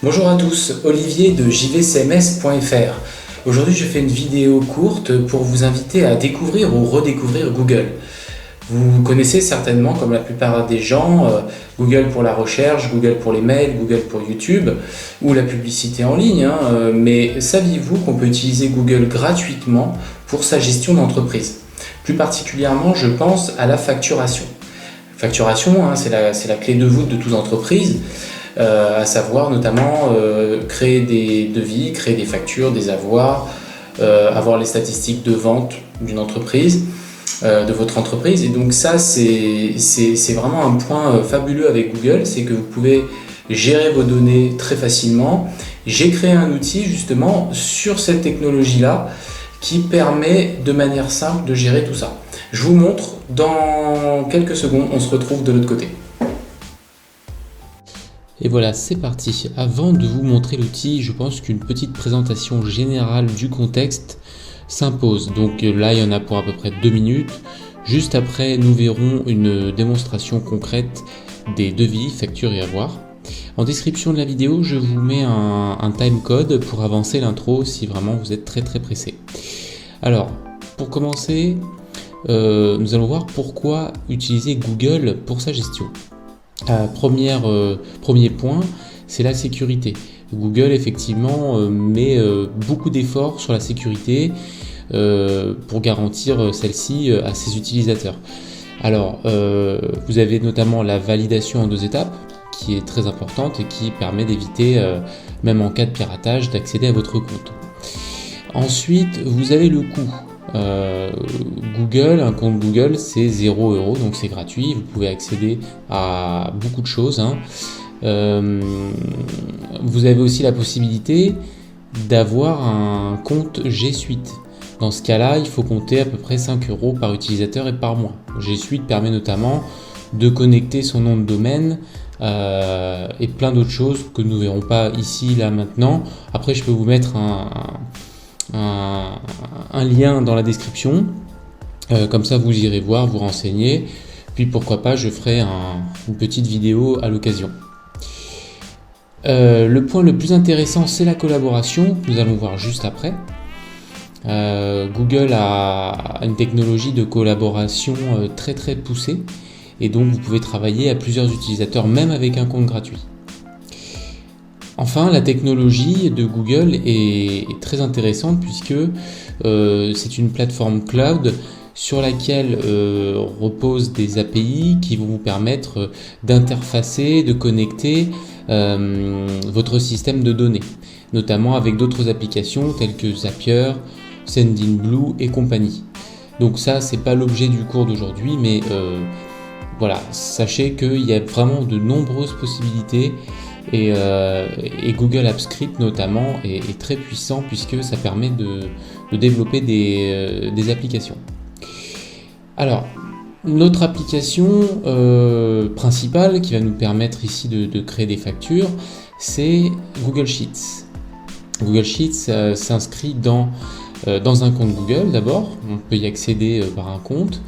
Bonjour à tous, Olivier de jvcms.fr. Aujourd'hui je fais une vidéo courte pour vous inviter à découvrir ou redécouvrir Google. Vous connaissez certainement, comme la plupart des gens, Google pour la recherche, Google pour les mails, Google pour YouTube ou la publicité en ligne. Mais saviez-vous qu'on peut utiliser Google gratuitement pour sa gestion d'entreprise? Plus particulièrement, je pense à la facturation. Facturation, c'est la clé de voûte de toute entreprise. À savoir notamment créer des devis, créer des factures, des avoirs, avoir les statistiques de vente d'une entreprise, de votre entreprise. Et donc ça, c'est vraiment un point fabuleux avec Google, c'est que vous pouvez gérer vos données très facilement. J'ai créé un outil justement sur cette technologie-là qui permet de manière simple de gérer tout ça. Je vous montre dans quelques secondes, on se retrouve de l'autre côté. Et voilà, c'est parti. Avant de vous montrer l'outil, je pense qu'une petite présentation générale du contexte s'impose. Donc là, il y en a pour à peu près 2 minutes. Juste après, nous verrons une démonstration concrète des devis, factures et avoirs. En description de la vidéo, je vous mets un timecode pour avancer l'intro si vraiment vous êtes très pressé. Alors, pour commencer, nous allons voir pourquoi utiliser Google pour sa gestion. Premier point, c'est la sécurité. Google effectivement met beaucoup d'efforts sur la sécurité pour garantir celle-ci à ses utilisateurs. Alors, vous avez notamment la validation en 2 étapes qui est très importante et qui permet d'éviter, même en cas de piratage, d'accéder à votre compte. Ensuite, vous avez le coût. Google, un compte Google, c'est 0 €, donc c'est gratuit. Vous pouvez accéder à beaucoup de choses. Vous avez aussi la possibilité d'avoir un compte G Suite. Dans ce cas-là, il faut compter à peu près 5 € par utilisateur et par mois. G Suite permet notamment de connecter son nom de domaine et plein d'autres choses que nous ne verrons pas ici, là, maintenant. Après, je peux vous mettre un lien dans la description, comme ça vous irez voir, vous renseigner, puis pourquoi pas je ferai une petite vidéo à l'occasion. Le point le plus intéressant, c'est la collaboration, nous allons voir juste après. Google a une technologie de collaboration très poussée, et donc vous pouvez travailler à plusieurs utilisateurs même avec un compte gratuit. Enfin, la technologie de Google est très intéressante puisque c'est une plateforme cloud sur laquelle reposent des API qui vont vous permettre d'interfacer, de connecter votre système de données, notamment avec d'autres applications telles que Zapier, Sendinblue et compagnie. Donc ça, c'est pas l'objet du cours d'aujourd'hui, mais voilà, sachez qu'il y a vraiment de nombreuses possibilités. Et Google Apps Script notamment est très puissant puisque ça permet de développer des applications. Alors, notre application principale qui va nous permettre ici de créer des factures, c'est Google Sheets. Google Sheets s'inscrit dans un compte Google d'abord. On peut y accéder par un compte,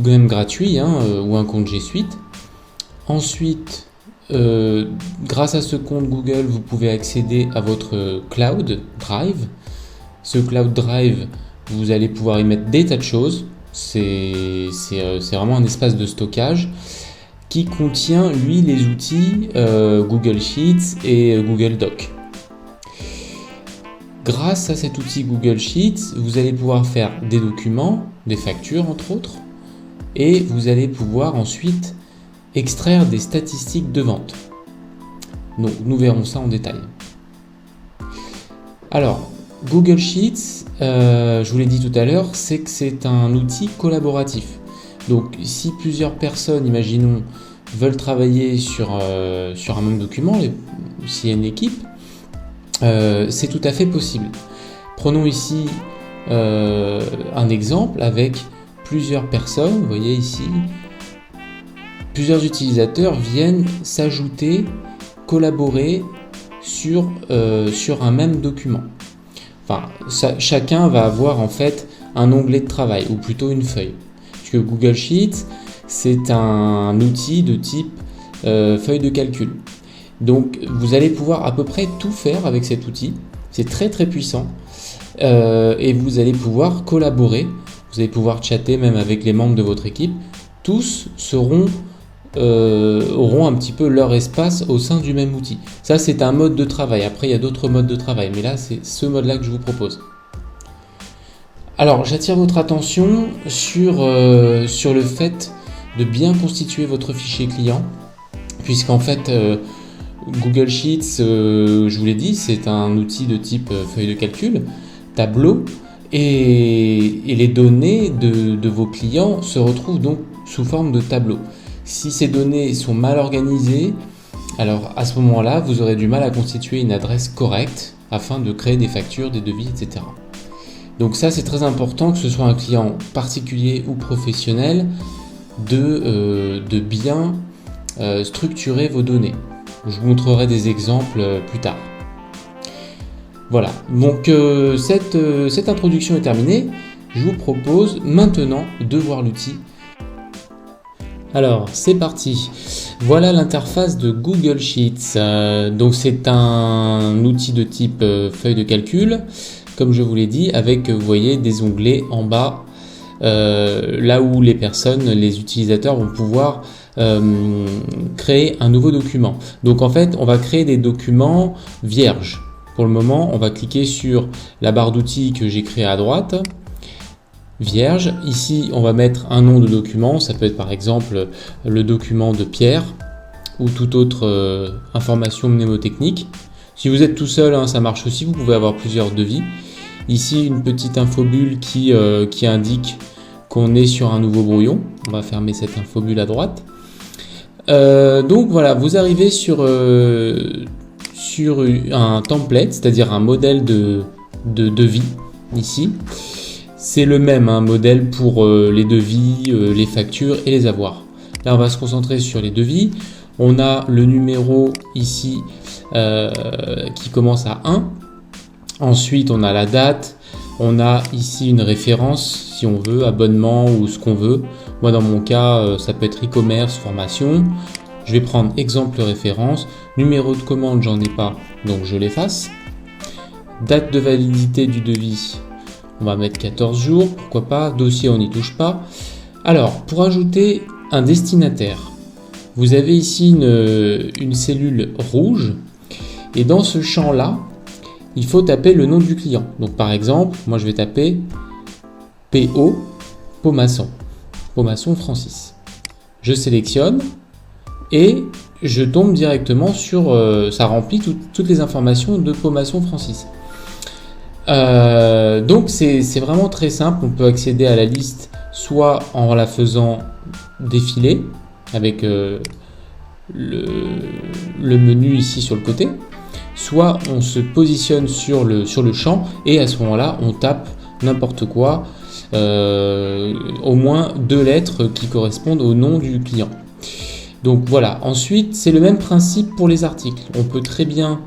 même gratuit, ou un compte G Suite. Ensuite, grâce à ce compte Google, vous pouvez accéder à votre Cloud Drive. Ce Cloud Drive, vous allez pouvoir y mettre des tas de choses. C'est vraiment un espace de stockage qui contient, lui, les outils Google Sheets et Google Docs. Grâce à cet outil Google Sheets, vous allez pouvoir faire des documents, des factures entre autres, et vous allez pouvoir ensuite extraire des statistiques de vente. Donc, nous verrons ça en détail. Alors, Google Sheets, je vous l'ai dit tout à l'heure, c'est que c'est un outil collaboratif. Donc, si plusieurs personnes, imaginons, veulent travailler sur un même document, s'il y a une équipe, c'est tout à fait possible. Prenons ici un exemple avec plusieurs personnes, vous voyez ici, plusieurs utilisateurs viennent s'ajouter, collaborer sur un même document. Enfin, chacun va avoir en fait un onglet de travail, ou plutôt une feuille. Puisque Google Sheets, c'est un outil de type feuille de calcul. Donc vous allez pouvoir à peu près tout faire avec cet outil. C'est très très puissant. Et vous allez pouvoir collaborer. Vous allez pouvoir chatter même avec les membres de votre équipe. Tous auront un petit peu leur espace au sein du même outil. Ça, c'est un mode de travail. Après, il y a d'autres modes de travail, mais là, c'est ce mode-là que je vous propose. Alors, j'attire votre attention sur le fait de bien constituer votre fichier client, puisqu'en fait, Google Sheets, je vous l'ai dit, c'est un outil de type feuille de calcul, tableau, et les données de vos clients se retrouvent donc sous forme de tableau. Si ces données sont mal organisées, alors à ce moment-là, vous aurez du mal à constituer une adresse correcte afin de créer des factures, des devis, etc. Donc ça, c'est très important, que ce soit un client particulier ou professionnel, de bien structurer vos données. Je vous montrerai des exemples plus tard. Voilà, donc cette introduction est terminée. Je vous propose maintenant de voir l'outil. Alors, c'est parti. Voilà l'interface de Google Sheets. Donc, c'est un outil de type feuille de calcul, comme je vous l'ai dit, avec, vous voyez, des onglets en bas, là où les utilisateurs vont pouvoir créer un nouveau document. Donc, en fait, on va créer des documents vierges. Pour le moment, on va cliquer sur la barre d'outils que j'ai créée à droite. Vierge. Ici, on va mettre un nom de document. Ça peut être par exemple le document de Pierre ou toute autre information mnémotechnique. Si vous êtes tout seul, ça marche aussi. Vous pouvez avoir plusieurs devis. Ici, une petite infobulle qui indique qu'on est sur un nouveau brouillon. On va fermer cette infobulle à droite. Donc voilà, vous arrivez sur un template, c'est-à-dire un modèle de devis ici. C'est le même modèle pour les devis, les factures et les avoirs. Là, on va se concentrer sur les devis. On a le numéro ici qui commence à 1. Ensuite, on a la date. On a ici une référence, si on veut, abonnement ou ce qu'on veut. Moi, dans mon cas, ça peut être e-commerce, formation. Je vais prendre exemple référence. Numéro de commande, j'en ai pas, donc je l'efface. Date de validité du devis. On va mettre 14 jours, pourquoi pas. Dossier, on n'y touche pas. Alors, pour ajouter un destinataire, vous avez ici une cellule rouge. Et dans ce champ-là, il faut taper le nom du client. Donc, par exemple, moi, je vais taper PO Pomasson. Pomasson Francis. Je sélectionne et je tombe directement sur... ça remplit toutes les informations de Pomasson Francis. Donc c'est vraiment très simple, on peut accéder à la liste soit en la faisant défiler avec le menu ici sur le côté, soit on se positionne sur le champ et à ce moment-là on tape n'importe quoi, au moins 2 lettres qui correspondent au nom du client. Donc voilà, ensuite c'est le même principe pour les articles. On peut très bien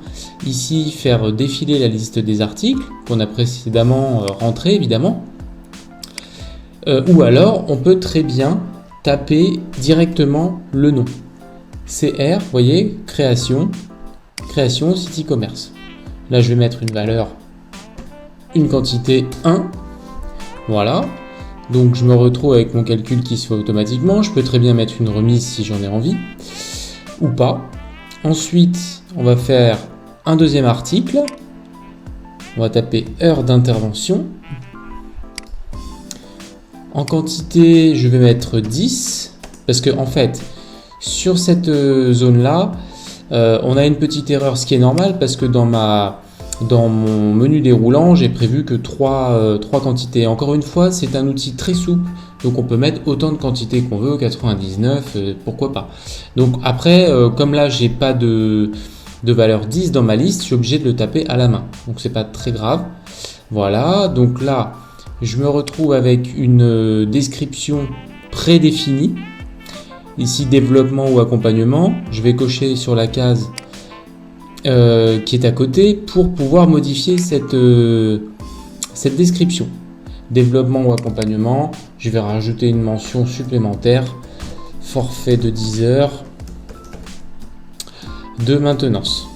ici faire défiler la liste des articles qu'on a précédemment rentré évidemment. Ou alors on peut très bien taper directement le nom. CR, vous voyez, création site e-commerce. Là je vais mettre une valeur, une quantité 1. Voilà. Donc je me retrouve avec mon calcul qui se fait automatiquement. Je peux très bien mettre une remise si j'en ai envie ou pas. Ensuite, on va faire un deuxième article. On va taper heure d'intervention. En quantité, je vais mettre 10 parce que en fait, sur cette zone-là, on a une petite erreur, ce qui est normal parce que dans mon menu déroulant, j'ai prévu que 3 quantités. Encore une fois, c'est un outil très souple, donc on peut mettre autant de quantités qu'on veut, 99, pourquoi pas. Donc après, comme là, j'ai pas de valeur 10 dans ma liste, je suis obligé de le taper à la main. Donc c'est pas très grave. Voilà, donc là, je me retrouve avec une description prédéfinie. Ici, développement ou accompagnement. Je vais cocher sur la case qui est à côté pour pouvoir modifier cette description. Développement ou accompagnement, je vais rajouter une mention supplémentaire, forfait de 10 heures. de maintenance.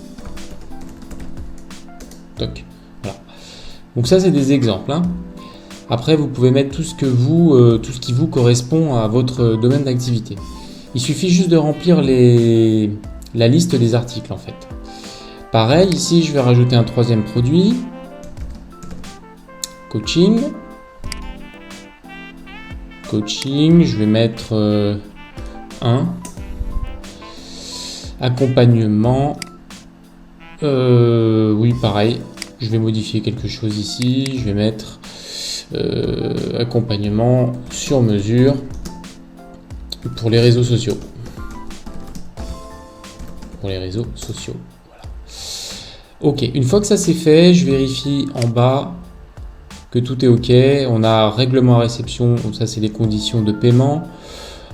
Toc. Voilà. Donc ça, c'est des exemples, hein. Après, vous pouvez mettre tout ce qui vous correspond à votre domaine d'activité. Il suffit juste de remplir la liste des articles en fait. Pareil, ici, je vais rajouter un troisième produit. Coaching. Coaching, je vais mettre 1. Accompagnement. Oui, pareil. Je vais modifier quelque chose ici. Je vais mettre accompagnement sur mesure pour les réseaux sociaux. Pour les réseaux sociaux. Voilà. Ok, une fois que ça c'est fait, je vérifie en bas que tout est ok. On a règlement à réception, donc ça c'est les conditions de paiement.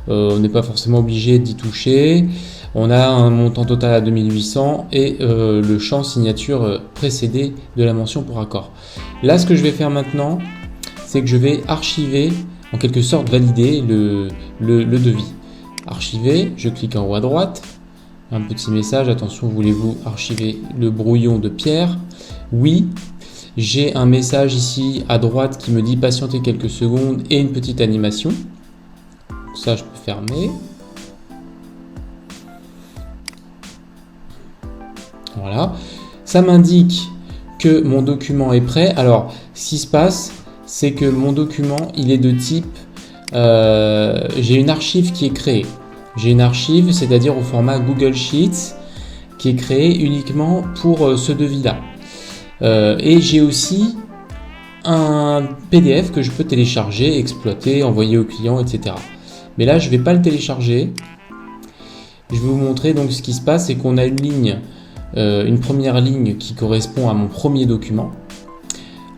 On n'est pas forcément obligé d'y toucher. On a un montant total à 2800 et le champ signature précédé de la mention pour accord. Là, ce que je vais faire maintenant, c'est que je vais archiver, en quelque sorte valider le devis. Archiver, je clique en haut à droite, un petit message, attention, voulez-vous archiver le brouillon de Pierre? Oui. J'ai un message ici à droite qui me dit patienter quelques secondes et une petite animation. Ça, je peux fermer. Voilà. Ça m'indique que mon document est prêt. Alors, ce qui se passe, c'est que mon document, il est de type... j'ai une archive qui est créée. J'ai une archive, c'est-à-dire au format Google Sheets, qui est créée uniquement pour ce devis-là. Et j'ai aussi un PDF que je peux télécharger, exploiter, envoyer au client, etc. Mais là, je ne vais pas le télécharger. Je vais vous montrer donc ce qui se passe, c'est qu'on a une ligne, une première ligne qui correspond à mon premier document.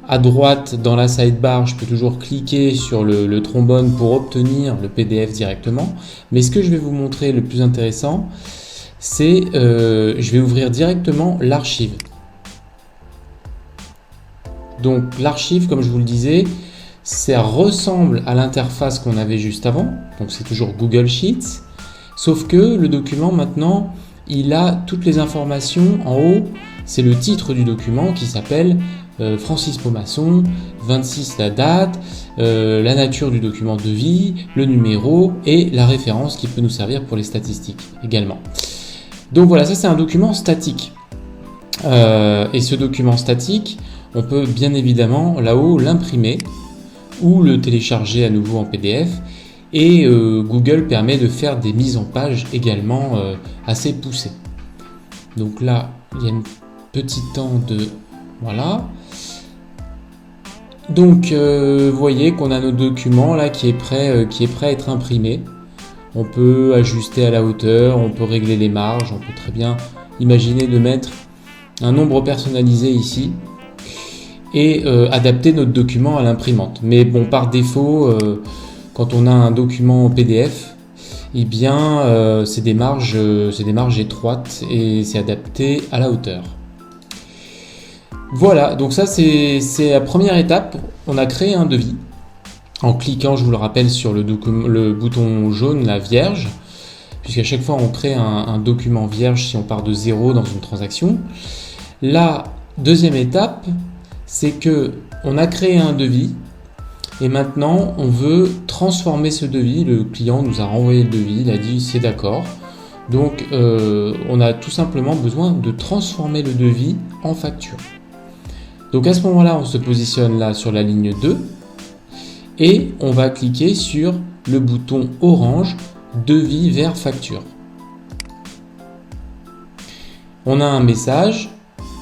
À droite, dans la sidebar, je peux toujours cliquer sur le trombone pour obtenir le PDF directement. Mais ce que je vais vous montrer le plus intéressant, c'est je vais ouvrir directement l'archive. Donc l'archive, comme je vous le disais, ça ressemble à l'interface qu'on avait juste avant. Donc c'est toujours Google Sheets. Sauf que le document maintenant, il a toutes les informations en haut. C'est le titre du document qui s'appelle Francis Pomasson, 26 la date, la nature du document de devis, le numéro et la référence qui peut nous servir pour les statistiques également. Donc voilà, ça c'est un document statique. Et ce document statique, on peut bien évidemment là-haut l'imprimer ou le télécharger à nouveau en PDF. Et Google permet de faire des mises en page également assez poussées. Donc là, il y a un petit temps de... Voilà. Donc, vous voyez qu'on a notre document là qui est prêt à être imprimé. On peut ajuster à la hauteur, on peut régler les marges, on peut très bien imaginer de mettre un nombre personnalisé ici et adapter notre document à l'imprimante. Mais bon, par défaut, quand on a un document PDF, eh bien, c'est des marges étroites et c'est adapté à la hauteur. Voilà, donc ça c'est la première étape. On a créé un devis en cliquant, je vous le rappelle, sur le bouton jaune, la vierge, puisqu'à chaque fois on crée un document vierge si on part de 0 dans une transaction. La deuxième étape, c'est que on a créé un devis et maintenant on veut transformer ce devis. Le client nous a renvoyé le devis, il a dit c'est d'accord. Donc on a tout simplement besoin de transformer le devis en facture. Donc à ce moment-là, on se positionne là sur la ligne 2 et on va cliquer sur le bouton orange devis vers facture. On a un message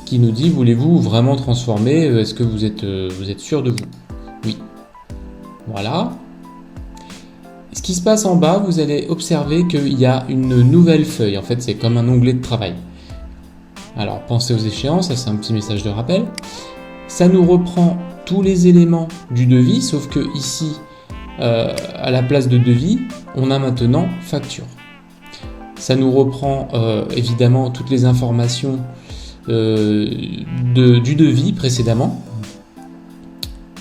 qui nous dit voulez-vous vraiment transformer, est-ce que vous êtes sûr de vous? Oui. Voilà. Ce qui se passe en bas, vous allez observer qu'il y a une nouvelle feuille. En fait, c'est comme un onglet de travail. Alors, pensez aux échéances, ça c'est un petit message de rappel. Ça nous reprend tous les éléments du devis, sauf que ici, à la place de devis, on a maintenant facture. Ça nous reprend évidemment toutes les informations du devis précédemment.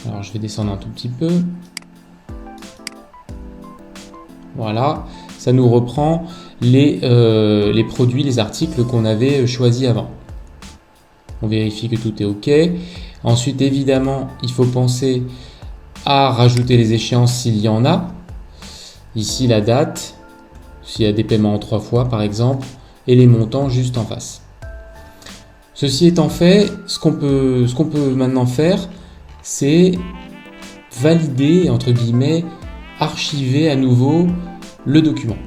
Alors je vais descendre un tout petit peu. Voilà, ça nous reprend les produits, les articles qu'on avait choisis avant. On vérifie que tout est OK. Ensuite, évidemment, il faut penser à rajouter les échéances s'il y en a. Ici, la date, s'il y a des paiements en 3 fois par exemple, et les montants juste en face. Ceci étant fait, ce qu'on peut maintenant faire, c'est valider, entre guillemets, archiver à nouveau le document.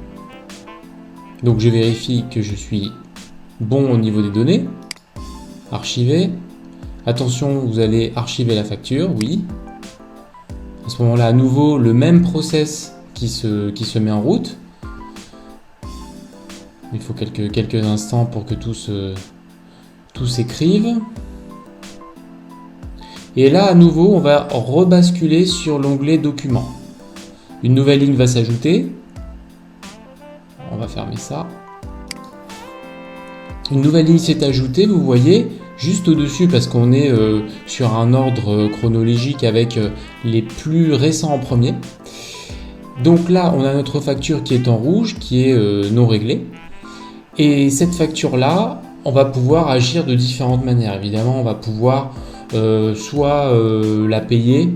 Donc je vérifie que je suis bon au niveau des données. Archiver. Attention, vous allez archiver la facture, oui. À ce moment-là, à nouveau, le même process qui se met en route. Il faut quelques instants pour que tout s'écrive. Et là, à nouveau, on va rebasculer sur l'onglet Documents. Une nouvelle ligne va s'ajouter. On va fermer ça. Une nouvelle ligne s'est ajoutée, vous voyez, juste au-dessus, parce qu'on est sur un ordre chronologique avec les plus récents en premier. Donc là, on a notre facture qui est en rouge, qui est non réglée. Et cette facture-là, on va pouvoir agir de différentes manières. Évidemment, on va pouvoir soit la payer,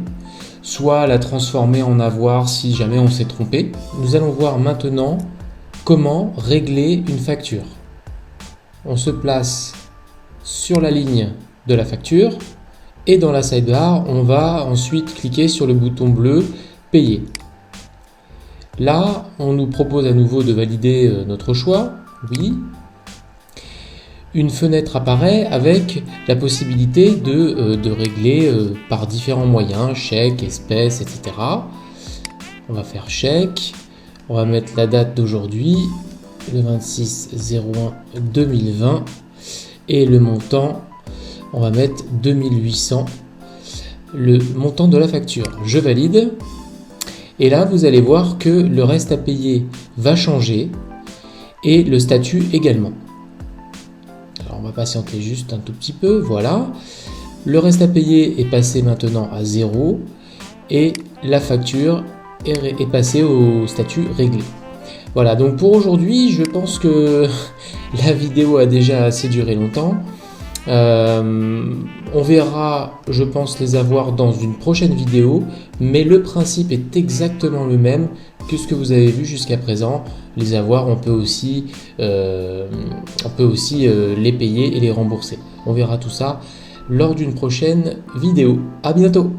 soit la transformer en avoir si jamais on s'est trompé. Nous allons voir maintenant comment régler une facture. On se place sur la ligne de la facture et dans la sidebar, on va ensuite cliquer sur le bouton bleu « Payer ». Là, on nous propose à nouveau de valider notre choix. Oui. Une fenêtre apparaît avec la possibilité de régler par différents moyens, chèque, espèces, etc. On va faire chèque, on va mettre la date d'aujourd'hui, le 26/01/2020, et le montant, on va mettre 2800, le montant de la facture. Je valide, et là vous allez voir que le reste à payer va changer, et le statut également. Alors on va patienter juste un tout petit peu, voilà. Le reste à payer est passé maintenant à 0 et la facture est passée au statut réglé. Voilà, donc pour aujourd'hui, je pense que la vidéo a déjà assez duré longtemps. On verra, je pense, les avoir dans une prochaine vidéo, mais le principe est exactement le même que ce que vous avez vu jusqu'à présent. Les avoir, on peut aussi les payer et les rembourser. On verra tout ça lors d'une prochaine vidéo. À bientôt!